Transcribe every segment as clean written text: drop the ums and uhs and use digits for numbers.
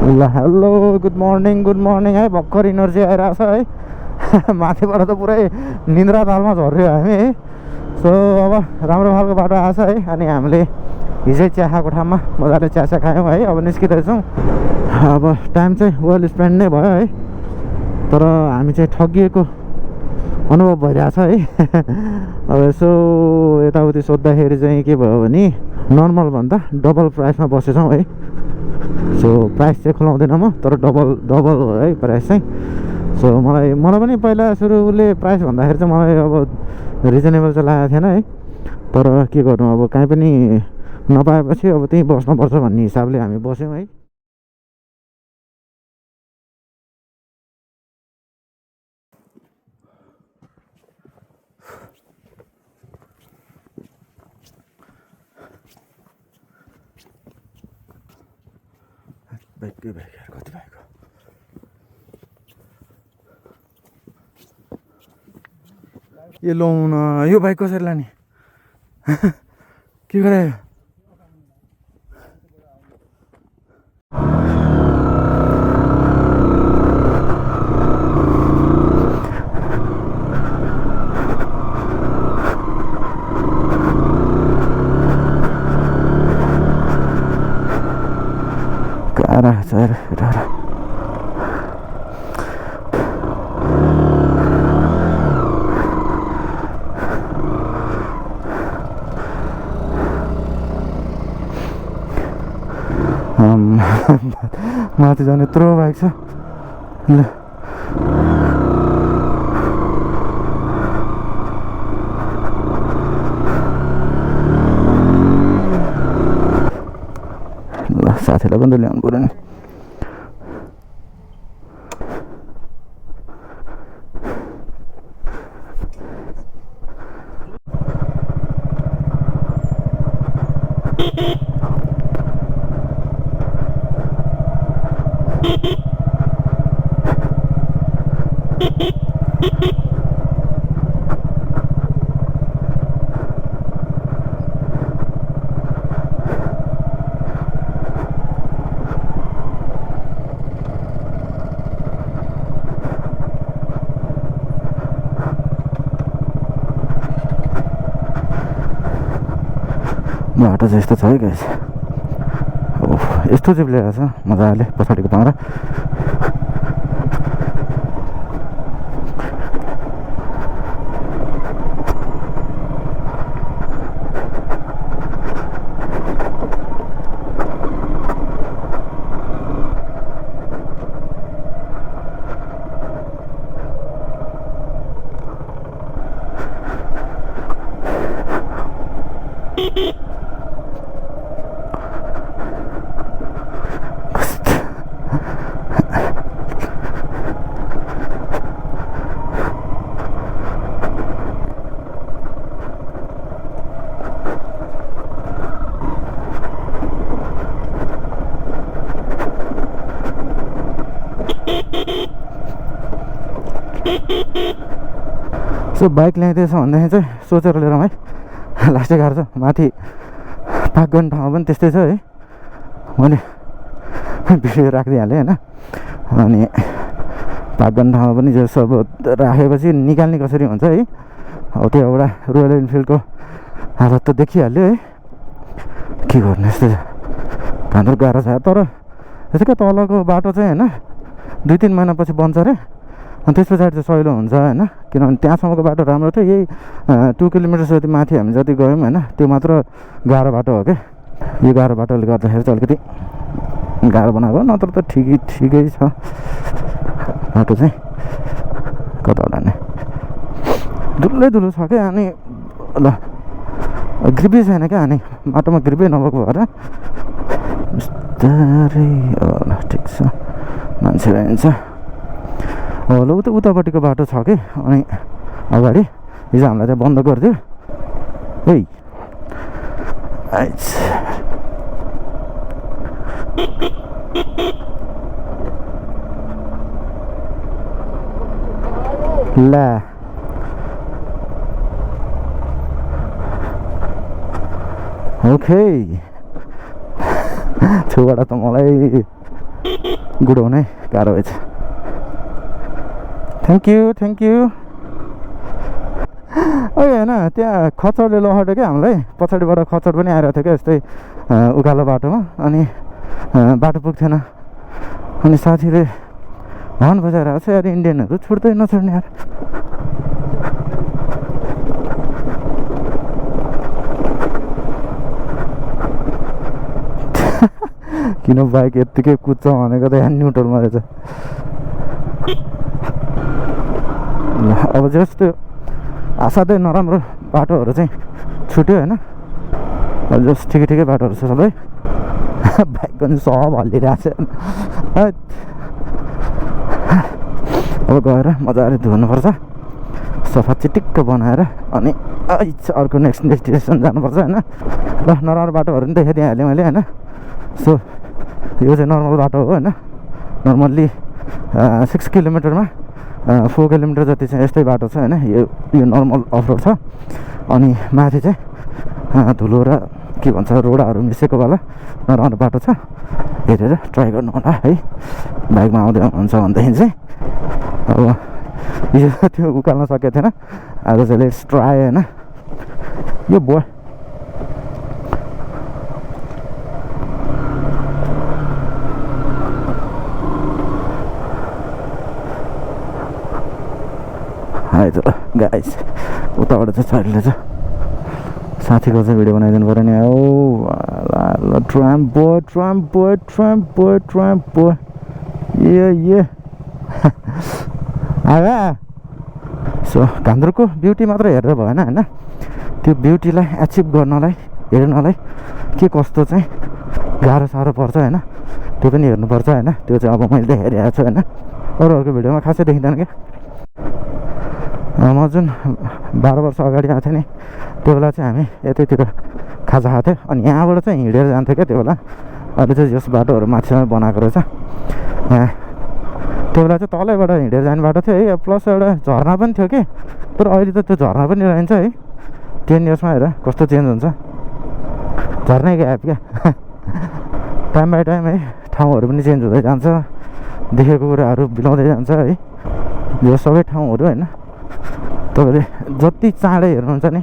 ल hello good morning है। भर्खर इनर्जी आइरहेको छ है। माथिबाट त पुरै निन्द्रा तालमा झर्यो हामी है। सो अब राम्रो खालको बाटो आएछ है। अनि हामीले हिजै चिया खाएको ठाउँमा मजाले चिया खायौँ है। अब निस्किँदैछौँ। अब टाइम चाहिँ वेल स्पेन्ड नै भयो है। तर हामी चाहिँ ठगिएको अनुभव भइरहेछ है। अब यसो यताउति सोद्धाखेरि चाहिँ के भयो भने नर्मलभन्दा डबल प्राइसमा बसेछौँ है। सो प्राइस चाहिँ खुलाउँदैन म, तर डबल हो है प्राइस चाहिँ। सो मलाई पनि पहिला सुरुले प्राइस भन्दाखेरि चाहिँ मलाई अब रिजनेबल चाहिँ लागेको थिएन है। तर के गर्नु, अब कहीँ पनि नपाएपछि अब त्यहीँ बस्नुपर्छ भन्ने हिसाबले हामी बस्यौँ है। बाइककै बाइक कति बाइक यो लाउन, यो बाइक कसरी लाने के गरायो? सर माथि जाने यत्रो बाइक छ। ल साथीलाई पनि त ल्याउनु पऱ्यो नि। बाटो चाहिँ यस्तो छ है गाइस। यस्तो चाहिँ ल्याएको छ मजाले पछाडिको पाङ्रा। सो बाइक ल्याइदिएछ भन्दाखेरि चाहिँ सोचेर लिएर है। लास्टै गाह्रो छ। माथि पार्क गर्ने ठाउँमा पनि त्यस्तै छ है। मैले भिडियो राखिदिइहालेँ होइन। अनि पार्क गर्ने ठाउँमा पनि जो सब राखेपछि निकाल्ने कसरी हुन्छ है। अब त्यो एउटा रोयल इनफिल्डको हालत त देखिहाल्यो है। के गर्नु, यस्तो काँदो गाह्रो छ। तर यस्तो क्या तलको बाटो चाहिँ होइन 2-3 महिनापछि बन्छ अरे। अनि त्यस पछाडि चाहिँ सहिलो हुन्छ होइन। किनभने त्यहाँसम्मको बाटो राम्रो थियो। यही 2 किलोमिटर जति माथि हामी जति गयौँ होइन, त्यो मात्र गाह्रो बाटो हो क्या। यो गाह्रो बाटोले गर्दाखेरि चाहिँ अलिकति गाह्रो बनाएको, नत्र त ठिकै छ बाटो चाहिँ। कता होला नि धुलो छ क्या। अनि ल ग्रिपै छैन क्या। अनि बाटोमा ग्रिपै नभएको भएर बिस्तारै ल ठिक छ। मान्छे हिँड्छ। ल उतापट्टिको बाटो छ कि। अनि अगाडि हिजो हामीलाई चाहिँ बन्द गरिदियो है। ला ओके छुबाट त मलाई गुडाउनै गाह्रो रहेछ। Thank you. होइन त्यहाँ खच्चडले लहट्यो क्या हामीलाई, पछाडिबाट खच्चड पनि आइरहेको थियो क्या यस्तै उकालो बाटोमा। अनि बाटो पुग्थेन, अनि साथीले हर्न बजाइरहेको छ, यार इन्डियनहरू छुट्दै नछोड्ने यार। किन बाइक यत्तिकै कुद्छ भनेको त यहाँ न्युट्रलमा रहेछ। अब जस्तो असाध्यै नराम्रो बाटोहरू चाहिँ छुट्यो होइन, अब जस्ट ठिकै बाटोहरू छ सबै। बाइक पनि सब हल्लिरहेको छ। अब गएर मजाले धुनुपर्छ, सफा चिटिक्क बनाएर अनि अर्को नेक्स्ट डेस्टिनेसन जानुपर्छ होइन। ल नराम्रो बाटोहरू पनि देखाइदिइहालेँ मैले होइन। सो यो चाहिँ नर्मल बाटो हो होइन। नर्मल्ली 6 किलोमिटरमा 4 किलोमिटर जति चाहिँ यस्तै बाटो छ होइन। यो नर्मल अफरोड छ। अनि माथि चाहिँ धुलो र के भन्छ रोडहरू मिसेको वाला नराम्रो बाटो छ। हेरेर ट्राई गर्नु होला है, बाइकमा आउँदै हुन्छ भनेदेखि चाहिँ। अब यो त्यो उकाल्न सकेको थिएन, आज चाहिँ लेट्स ट्राई होइन। यो बोय आइज ल गाइस, उताबाट चाहिँ चलिरहेछ। साथीको चाहिँ भिडियो बनाइदिनु पऱ्यो नि। ल ट्राम्प बोय ये आयो। सो घान्द्रुकको ब्युटी मात्र हेरेर भएन होइन, त्यो ब्युटीलाई एचिभ गर्नलाई हेर्नलाई के कस्तो चाहिँ गाह्रो साह्रो पर्छ होइन, त्यो पनि हेर्नुपर्छ होइन। त्यो चाहिँ अब मैले हेरिरहेको छु होइन, अरूहरूको भिडियोमा खासै देखिँदैन क्या। म जुन 12 वर्ष अगाडि आएको थिएँ नि, त्यो बेला चाहिँ हामी यतैतिर खाजा खाएको थियो। अनि यहाँबाट चाहिँ हिँडेर जान्थ्यो क्या त्यो बेला। अहिले चाहिँ यस बाटोहरू माथिसम्म बनाएको रहेछ। त्यो बेला चाहिँ तलैबाट हिँडेर जाने बाटो थियो है, प्लस एउटा झर्ना पनि थियो कि। तर अहिले त त्यो झर्ना पनि रहन्छ है। 10 इयर्समा हेर कस्तो चेन्ज हुन्छ, झर्नै गएप क्या। टाइम बाई टाइम है, ठाउँहरू पनि चेन्ज हुँदै जान्छ, देखेको कुराहरू बिलाउँदै जान्छ है। यो सबै ठाउँहरू होइन तपाईँले जति चाँडै हेर्नुहुन्छ नि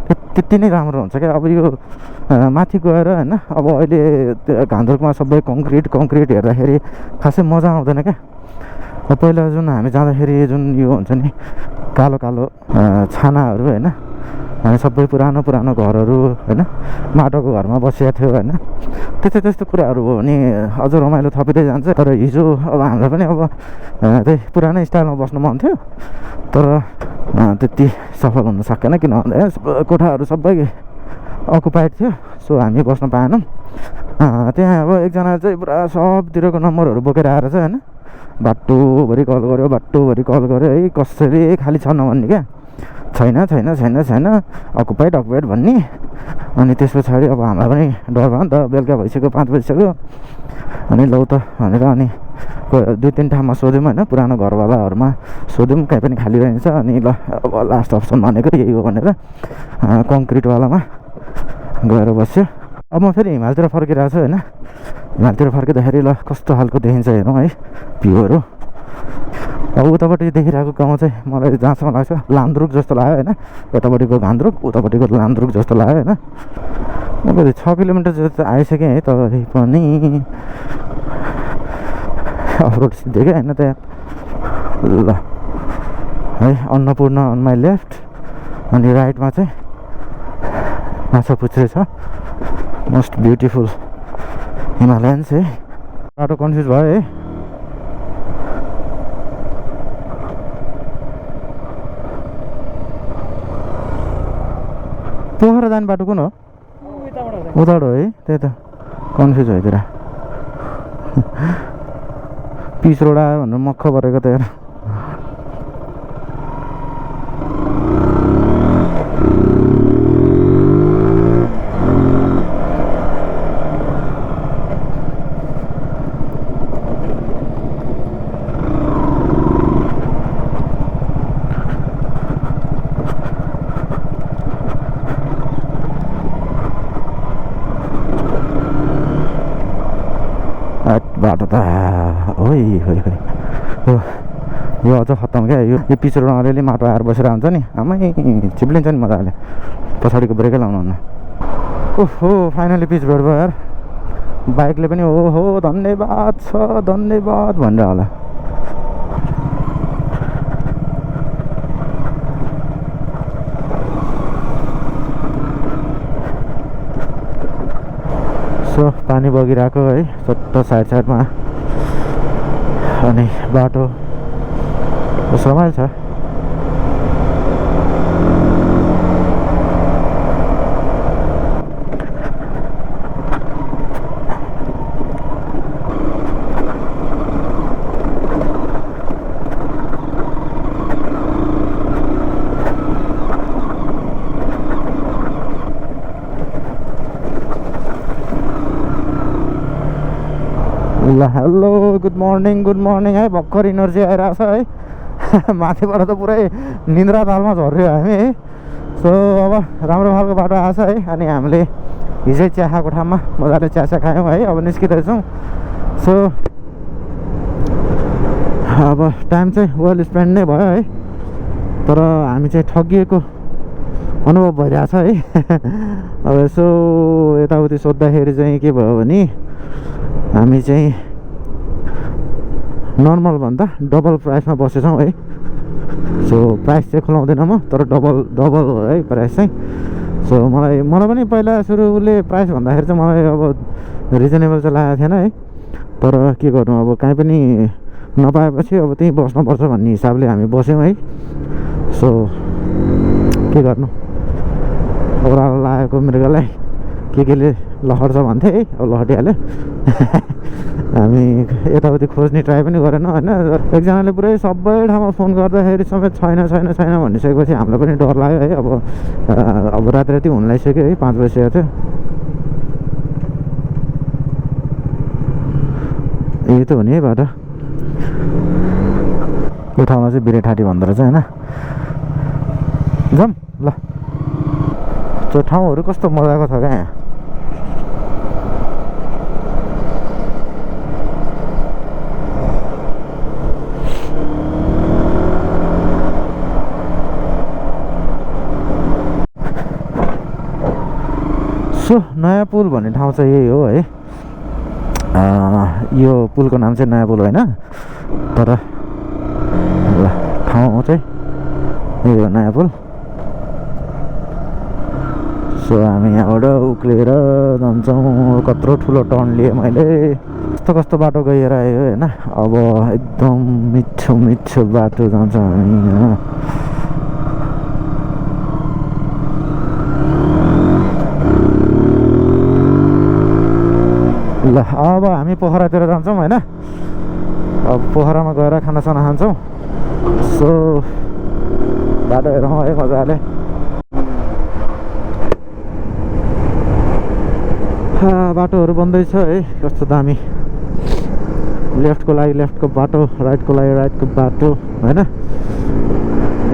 त्यति नै राम्रो हुन्छ क्या। अब यो माथि गएर होइन, अब अहिले घान्द्रुकमा सबै कङ्क्रिट हेर्दाखेरि खासै मजा आउँदैन क्या। पहिला जुन हामी जाँदाखेरि जुन यो हुन्छ नि कालो छानाहरू होइन, हामी सबै पुरानो घरहरू होइन, माटोको घरमा बसिएको थियो होइन। त्यस्तो कुराहरू हो भने अझ रमाइलो थपिँदै जान्छ। तर हिजो अब हामीलाई पनि अब त्यही पुरानै स्टाइलमा बस्नु मन थियो, तर त्यति सफल हुन सकेन। किन भन्दा कोठाहरू सबै अकुपाइड थियो, सो हामी बस्न पाएनौँ। त्यहाँ अब एकजना चाहिँ पुरा सबतिरको नम्बरहरू बोकेर आएर चाहिँ होइन, बाटोभरि कल गऱ्यो है, कसरी खाली छ नभन्ने क्या। छैन अकुपाइड भन्ने। अनि त्यस पछाडि अब हामीलाई पनि डर भयो नि त, बेलुका भइसक्यो 5 बजिसक्यो। अनि लौ त भनेर अनि 2-3 ठाउँमा सोध्यौँ होइन, पुरानो घरवालाहरूमा सोध्यौँ कहीँ पनि खाली रहन्छ। अनि ल अब लास्ट अप्सन भनेको यही हो भनेर कङ्क्रिटवालामा गएर बस्यो। अब म फेरि हिमालतिर फर्किरहेको छु होइन। हिमालतिर फर्किँदाखेरि ल कस्तो खालको देखिन्छ हेरौँ है भ्यूहरू। अब उतापट्टि देखिरहेको गाउँ चाहिँ मलाई जहाँसम्म लाग्छ लान्द्रुक जस्तो लाग्यो होइन। यतापट्टिको घान्द्रुक, उतापट्टिको लान्द्रुक जस्तो लाग्यो होइन। म कति 6 किलोमिटर जस्तो आइसकेँ है, तरै पनि अफरोड देखेँ होइन त्यहाँ। ल है अन्नपूर्ण अन माई लेफ्ट, अनि राइटमा चाहिँ माछापुच्छ्रे छ। मोस्ट ब्युटिफुल हिमालयन्स है। बाटो कन्फ्युज भयो है। पोखरा जाने बाटो कुन हो? उताबाट हो है, त्यही त कन्फ्युज भइदिएर। पिच रोड आयो भनेर मक्ख परेको त यार। बाटो त ओइ होइ होइ यो अझ खत्तम क्या यो पिच रोडमा अलिअलि माटो आएर बसेर हुन्छ नि आमै चिप्लिन्छ नि मजाले पछाडिको ब्रेकै लाउनु हुन्न ओहो फाइनली पिच भेट भयो यार बाइकले पनि ओहो धन्यवाद छ धन्यवाद भनेर होला सो पानी बगिरहेको है चट्ट साइड साइडमा अनि बाटो रमाइलो छ ल हेलो गुड मर्निङ है भर्खर इनर्जी आइरहेको छ है माथिबाट त पुरै निन्द्रा तालमा झर्यो हामी है सो अब राम्रो खालको बाटो आएको छ है अनि हामीले हिजै चिया खाएको ठाउँमा मजाले चिया खायौँ है अब निस्किँदैछौँ सो अब टाइम चाहिँ वेल स्पेन्ड नै भयो है तर हामी चाहिँ ठगिएको अनुभव भइरहेछ है अब यसो यताउति सोद्धाखेरि चाहिँ के भयो भने हामी चाहिँ नर्मल भन्दा डबल प्राइसमा बसेछौँ है सो प्राइस चाहिँ खुलाउँदैन म तर डबल हो है प्राइस चाहिँ सो मलाई पनि पहिला सुरु उसले प्राइस भन्दाखेरि चाहिँ मलाई अब रिजनेबल चाहिँ लागेको थिएन है तर के गर्नु अब कहीँ पनि नपाएपछि अब त्यहीँ बस्नुपर्छ भन्ने हिसाबले हामी बस्यौँ है सो के गर्नु ओह्रालो लागेको मृगलाई केले लहर्छ भन्थे है अब लहटिहाल्यो हामी यताउति खोज्ने ट्राई पनि गरेन होइन एकजनाले पुरै सबै ठाउँमा फोन गर्दाखेरि समेत छैन भनिसकेपछि हामीलाई पनि डर लाग्यो है अब राति हुन लागिसक्यो है 5 बजिसकेको थियो यही त हो नि है बाटो यो ठाउँमा चाहिँ बिरेठाटी भन्दो रहेछ होइन जाऊँ ल त्यो ठाउँहरू कस्तो मजाको छ क्या यहाँ सो नयाँ पुल भन्ने ठाउँ चाहिँ यही हो है यो पुलको नाम चाहिँ नयाँ पुल होइन तर ल ठाउँ चाहिँ यही हो नयाँ पुल सो हामी यहाँबाट उक्लिएर जान्छौँ कत्रो ठुलो टर्न लिएँ मैले कस्तो बाटो गएर आयो होइन अब एकदम मिठो बाटो जान्छौँ हामी होइन ल अब हामी पोखरातिर जान्छौँ होइन अब पोखरामा गएर खानासाना खान्छौँ सो बाटो हेरौँ है मजाले बाटोहरू बन्दैछ है कस्तो दामी लेफ्टको लागि लेफ्टको बाटो राइटको लागि राइटको बाटो होइन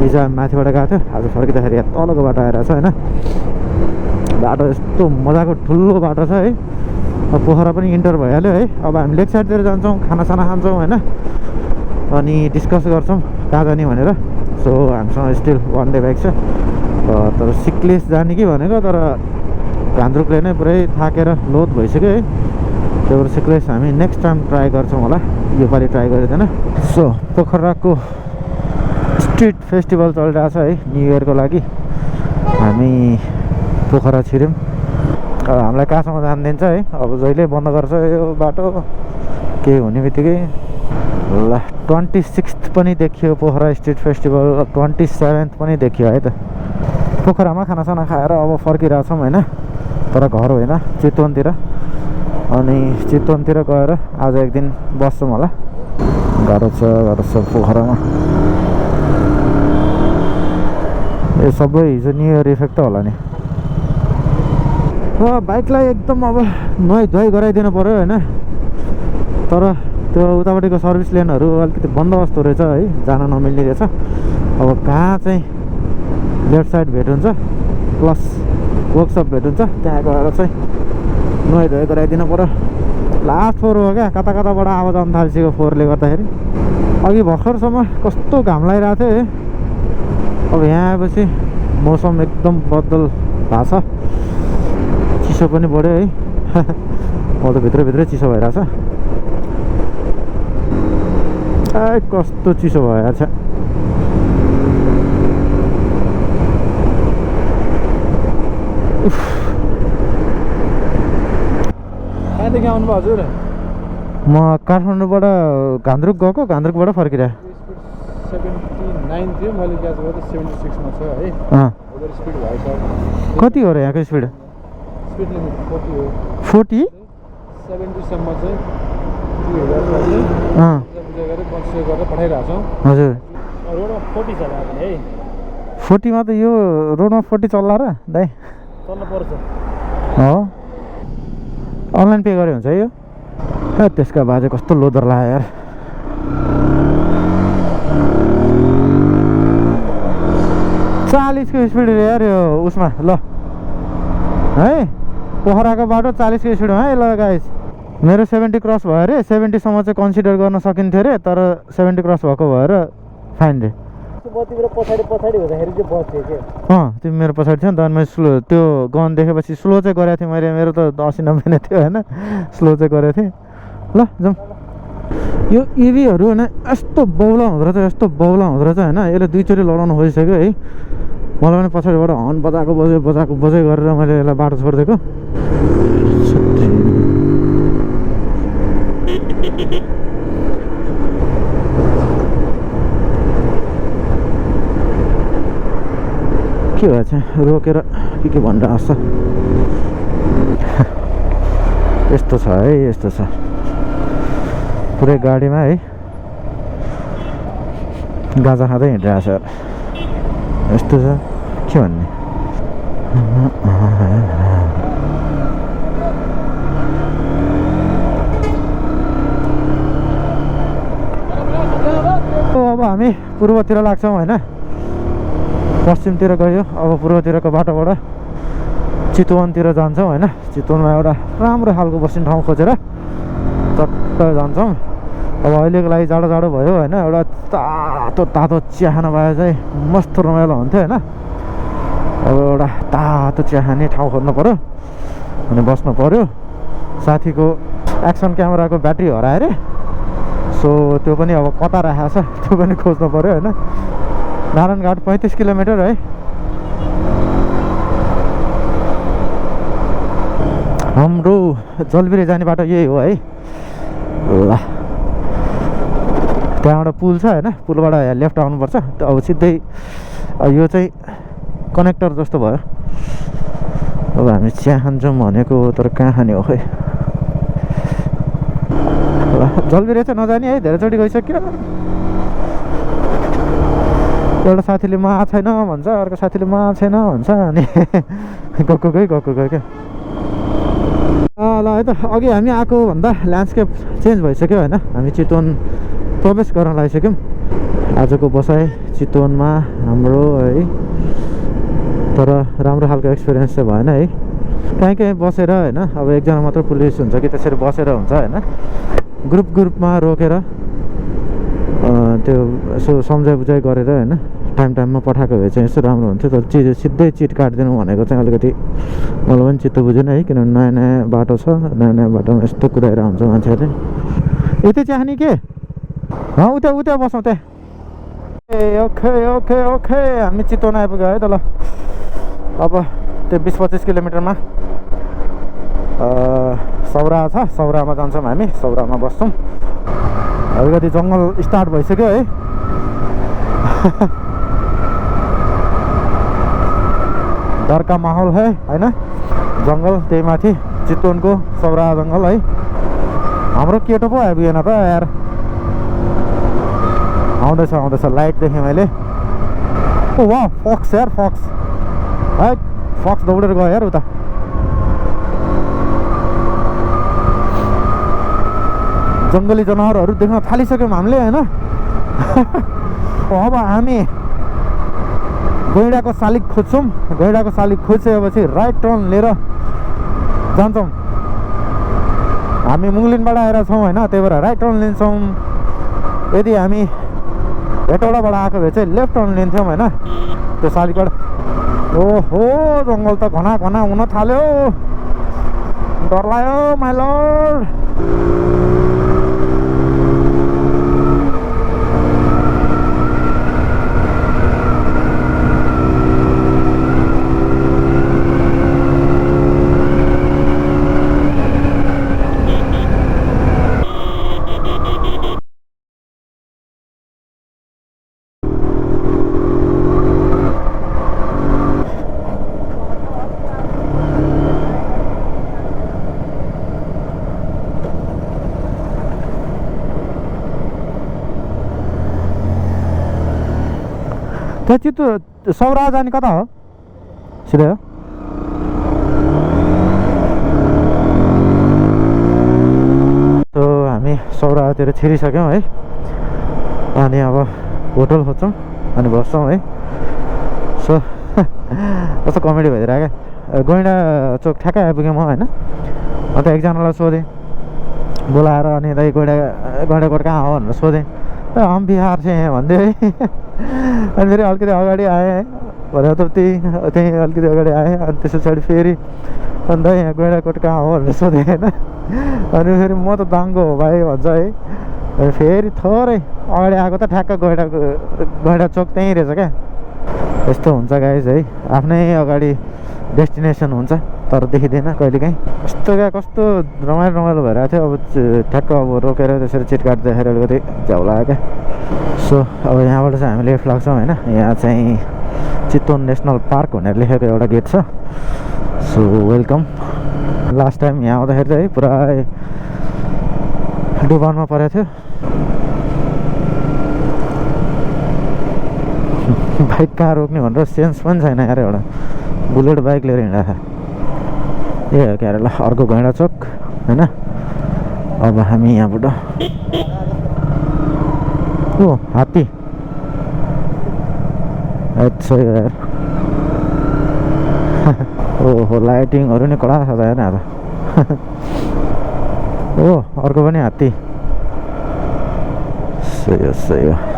हिजो हामी माथिबाट गएको थियो आज फर्किँदाखेरि यहाँ तलको बाटो आइरहेको छ होइन बाटो यस्तो मजाको ठुलो बाटो छ है अब पोखरा पनि इन्टर भइहाल्यो है अब हामी लेक साइडतिर जान्छौँ खानासाना खान्छौँ होइन अनि डिस्कस गर्छौँ कहाँ जाने भनेर सो हामीसँग स्टिल 1 डे ब्याक छ तर सिक्लेस जाने कि भनेको तर भान्द्रुकले नै पुरै थाकेर लोड भइसक्यो है त्यही भएर सिक्लेस हामी नेक्स्ट टाइम ट्राई गर्छौँ होला योपालि ट्राई गरिँदैन सो पोखराको स्ट्रिट फेस्टिभल चलिरहेको छ है न्यु इयरको लागि हामी पोखरा छिर्यौँ अब हामीलाई कहाँसम्म जान दिन्छ है अब जहिले बन्द गर्छ यो बाटो केही हुने बित्तिकै ल 26 पनि देखियो पोखरा स्ट्रिट फेस्टिभल 27 पनि देखियो है त पोखरामा खानासाना खाएर अब फर्किरहेछौँ होइन तर घर होइन चितवनतिर अनि चितवनतिर गएर आज एक दिन बस्छौँ होला गाह्रो छ पोखरामा यो सबै हिजो न्यु इयर इफेक्ट होला नि बाइकलाई एकदम अब नुहाइ धुवाइ गराइदिनु पऱ्यो होइन तर त्यो उतापट्टिको सर्भिस लेनहरू अलिकति बन्दोबस्त रहेछ है जान नमिल्ने रहेछ अब कहाँ चाहिँ लेफ्ट साइड भेट हुन्छ प्लस वर्कसप भेट हुन्छ त्यहाँ गएर चाहिँ नुहाइ धुवाइ गराइदिनु पऱ्यो लास्ट फोर हो क्या, कता कताबाट आवाज आउनु थाल्छिको फोरले गर्दाखेरि। अघि भर्खरसम्म कस्तो घाम लागिरहेको थियो है, अब यहाँ आएपछि मौसम एकदम बदल भएको छ, चिसो पनि बढ्यो है। म त भित्रभित्रै चिसो भइरहेछ। ए कस्तो चिसो भइरहेछ। कहाँदेखि आउनुभयो हजुर? म काठमाडौँबाट घान्द्रुक गएको, घान्द्रुकबाट फर्किरहेँ। 79 थियो, मैले क्याच गरेँ 76 मा छ है। उधर स्पिड भएछ। कति हो र यहाँको स्पिड? स्पिड लिमिट 40 हो। 40? 70 सम्म चाहिँ 2000 गरेर 500 गरेर पठाइरहेको छौँ। हजुर रोडमा 40 छ है। 40 मा त यो रोडमा 40 चल्ला र दाइ? चल्न पर्छ। हो अनलाइन पे गरे हुन्छ है यो। त्यसका बाजे कस्तो लोदर लाग्यो यार। चालीसको स्पिड यार यो उसमा ल है, पोखराको बाटो 40 को स्पिडमा है। ल गाइस मेरो 70 क्रस भयो अरे, 70 सम्म चाहिँ कन्सिडर गर्न सकिन्थ्यो अरे, तर 70 क्रस भएको भएर फाइन रे। पछाडि हुँदाखेरि चाहिँ बस्थ्यो के। तिमी मेरो पछाडि थियो नि त, अनि मैले स्लो त्यो गन देखेपछि स्लो चाहिँ गरेको थिएँ मैले। मेरो त 80-90 नै थियो होइन, स्लो चाहिँ गरेको थिएँ। ल जाउँ। यो इभीहरू होइन यस्तो बौला हुँदो रहेछ, यस्तो बौला हुँदो रहेछ होइन। यसले दुईचोटि लडाउनु खोजिसक्यो है। मलाई पनि पछाडिबाट हर्न बजाएको गरेर मैले यसलाई बाटो छोडिदिएको। के भएछ रोकेर के भनिरहेको छ। यस्तो छ है, यस्तो छ पुरै गाडीमा है, गाजा खाँदै हिँडिरहेको छ। यस्तो छ के भन्ने। अब हामी पूर्वतिर लाग्छौँ होइन, पश्चिमतिर गयो। अब पूर्वतिरको बाटोबाट चितवनतिर जान्छौँ होइन। चितवनमा एउटा राम्रो खालको बस्ने ठाउँ खोजेर चट्ट जान्छौँ। अब अहिलेको लागि जाडो जाडो भयो होइन, एउटा तातो चिया खान पाए चाहिँ मस्त रमाइलो हुन्थ्यो होइन। अब एउटा तातो चिया खाने ठाउँ खोज्नु पऱ्यो अनि बस्नु पऱ्यो। साथीको एक्सन क्यामेराको ब्याट्री हरायो अरे, सो त्यो पनि अब कता राखेको छ त्यो पनि खोज्नु पऱ्यो होइन। नारायणघाट 35 किलोमिटर है। हाम्रो जलबिरे जाने बाटो यही हो है। ल त्यहाँबाट पुल छ होइन, पुलबाट लेफ्ट आउनुपर्छ। अब सिधै यो चाहिँ कनेक्टर जस्तो भयो। अब हामी चिया खान्छौँ भनेको, तर कहाँ खाने हो खै। ल जलबिरे चाहिँ नजाने है, धेरैचोटि गइसक्यो। एउटा साथीले मा छैन भन्छ, अर्को साथीले मा छैन भन्छ, अनि गएको क्या। ल है त, अघि हामी आएको भन्दा ल्यान्डस्केप चेन्ज भइसक्यो होइन। हामी चितवन प्रवेश गर्न लागिसक्यौँ। आजको बसाइ चितवनमा हाम्रो है, तर राम्रो खालको एक्सपिरियन्स चाहिँ भएन है। कहीँ बसेर होइन, अब एकजना मात्र पुलिस हुन्छ कि त्यसरी बसेर हुन्छ होइन। ग्रुपमा रोकेर त्यो यसो सम्झाइ बुझाइ गरेर होइन टाइममा पठाएको भए चाहिँ यसो राम्रो हुन्थ्यो। तर सिधै चिट काटिदिनु भनेको चाहिँ अलिकति मलाई पनि चित्त बुझेन है, किनभने नयाँ नयाँ बाटो छ। नयाँ बाटोमा यस्तो कुदाएर हुन्छ मान्छेहरूले। यतै चाहने के उता बसौँ त्यहाँ। ए ओके हामी चितवन आइपुग्यो है त। ल अब त्यो 20-25 किलोमिटरमा सौरा छ, सौरामा जान्छौँ हामी। सौरामा बस्छौँ। अलिकति जङ्गल स्टार्ट भइसक्यो है। डरका माहौल है होइन, जङ्गल त्यही माथि चितवनको सौरा जङ्गल है। हाम्रो केटो पो आइपुगेन त यार। आउँदैछ लाइट देखेँ मैले। ओ वाह फक्स यार, फक्स है, फक्स दौडेर गयो यार उता। जङ्गली जनावरहरू देख्न थालिसक्यौँ हामीले होइन। अब हामी गैँडाको शालिग खोज्छौँ। गैँडाको शालिग खोजिसकेपछि राइट टर्न लिएर जान्छौँ। हामी मुङ्लिनबाट आएर छौँ होइन, त्यही भएर राइट टर्न लिन्छौँ। यदि हामी हेटौडाबाट आएको भए चाहिँ लेफ्ट टर्न लिन्थ्यौँ होइन, त्यो सालिकबाट। ओहो जङ्गल त घना घना हुन थाल्यो, डर लाग्यो माइ लर्ड। त्यो चित्तो सौरा जाने कता हो? सिधै हो? त्यो हामी सौरातिर छिरिसक्यौँ है, अनि अब होटल खोज्छौँ अनि बस्छौँ है। सो कस्तो कमेडी भइदिरहेको क्या। गैँडा चोक ठ्याक्कै आइपुगेँ म होइन। अन्त एकजनालाई सोधेँ बोलाएर, अनि दाइ गैँडाकोट कहाँ हो भनेर सोधेँ। हम बिहार से हैं भन्दै है। अनि फेरि अलिकति अगाडि आएँ है भनेर त त्यहीँ अलिकति अगाडि आएँ। अनि त्यस पछाडि फेरि अन्त यहाँ गैँडाकोट कहाँ हो भनेर सोधेँ होइन। अनि फेरि म त दाङ्गो हो भाइ भन्छ है। अनि फेरि थोरै अगाडि आएको त ठ्याक्क गैँडा चोक त्यहीँ रहेछ क्या। यस्तो हुन्छ गाइज है, आफ्नै अगाडि डेस्टिनेसन हुन्छ तर देखिँदैन कहिलेकाहीँ। कस्तो रमाइलो भइरहेको थियो। अब ठ्याक्क अब रोकेर त्यसरी चिट काट्दाखेरि अलिकति झ्याउ लाग्यो क्या। सो अब यहाँबाट चाहिँ हामी लेफ्ट लाग्छौँ होइन। यहाँ चाहिँ चितवन नेसनल पार्क भनेर लेखेको एउटा गेट छ। So welcome. लास्ट टाइम यहाँ आउँदाखेरि चाहिँ है पुरा डुबानमा परेको थियो। बाइक कहाँ रोक्ने भनेर सेन्स पनि छैन यार। एउटा बुलेट बाइक लिएर हिँडेको थियो। ए के अरे ल अर्को गैँडा चोक होइन। अब हामी यहाँबाट ओ हात्ती अच्छा यार। ओहो लाइटिङहरू नि कडा छ त होइन अब। ओ अर्को पनि हात्ती। सही हो।